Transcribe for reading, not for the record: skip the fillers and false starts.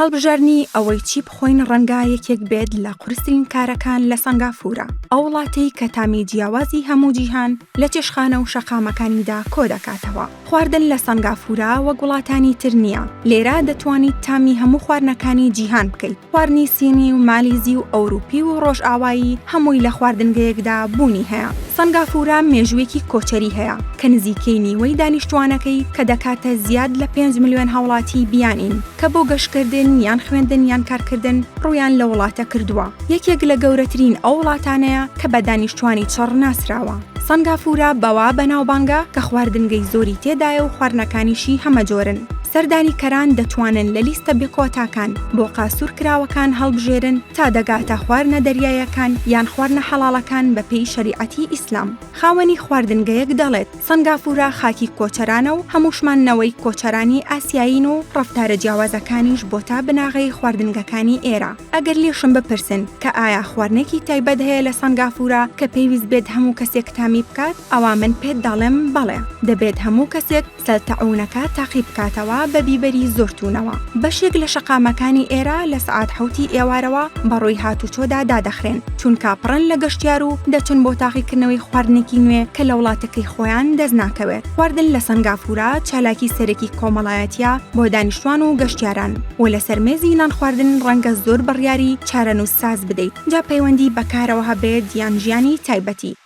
هەڵبژارنی ئەوەی چی بخۆین ڕەنگە یەکێک بێت لە قورسترین کارەکان لە سنگافورە، ئەو وڵاتەی کە تامی جیاوازی هەموو جیهان لە چێشتخانە و شەقامەکانیدا کۆ دەکاتەوە. خواردن لە سنگافورە وەک وڵاتانی تر نییە. لێرە دەتوانیت تامی هەموو خواردنەکانی جیهان بکەیت. خواردنی سینی و مالیزی و ئەوروپی و ڕۆژئاوایی هەمووی لە خواردنگەیەکدا بوونی هەیە. سنگافورە مێژوویەکی کۆچەری هەیە کە نزیکەی نیوەی دانیشتوانەکەی کە دەکاتە زیاد لە 5 ملیۆن هاوڵاتی بیانین کە بۆ گەشتکردن یان خوێندن یان کارکردن ڕوویان لە وڵاتە کردووە. یەکێک لە گەورەترین ئەو وڵاتانەیە کە بە دانیشتوانی چڕ ناسراوە. سنگافورە بەوا بەناوبانگە کە خواردنگەی زۆری تێدایە و خواردنەکانیشی هەمە جۆرن. سەردانیکەران دەتوانن لە لیستە بێکۆتاکان بۆ قاسوور کراوەکان هەڵبژێرن تا دەگاتە خواردنە دەریایەکان یان خواردنە حەڵاڵەکان بە پێی شەریعەتی ئیسلام. خاوەنی خواردنگەیەک دەڵێت سنگافورە خاکی کۆچەرانە و هەمووشمانەوەی کۆچەرانی ئاسیایین و ڕەفتارە جیاوازەکانیش بۆ تا بناغی خواردنگەکانی ئێرە. ئەگەر لێشم بپرسن کە ئایا خواردنێکی تایبەت هەیە لە سنگافورە کە پێویست بێت هەموو کەسێک تامی بکات، ئەوا من پێت دەڵێم بەڵێ، دەبێت هەموو کەسێک سەلتەعونەکە تاقی بکاتەوە بە بیبەری زۆرتونەوە. بەشێک لە شەقامەکانی ئێرە لە سەعات 7 ئێوارەوە بەڕووی هاتوچۆدا دادەخرێن، چونکە پڕن لە گەشتیار و دەچن بۆ تاقیکردنەوەی خواردنێکی نوێ کە لە وڵاتەکەی خۆیان دەست ناکەوێت. خواردن لە سنگافورە چالاکی سەرەکی کۆمەڵایەتیە بۆ دانیشتوان و گەشتیاران و لە سەرمێزی نان خواردن ڕەنگە زۆر بڕیاری چارەنووس ساز بدەیت، جا پەیوەندی بەکارەوە هەبێت یان ژیانی تایبەتی.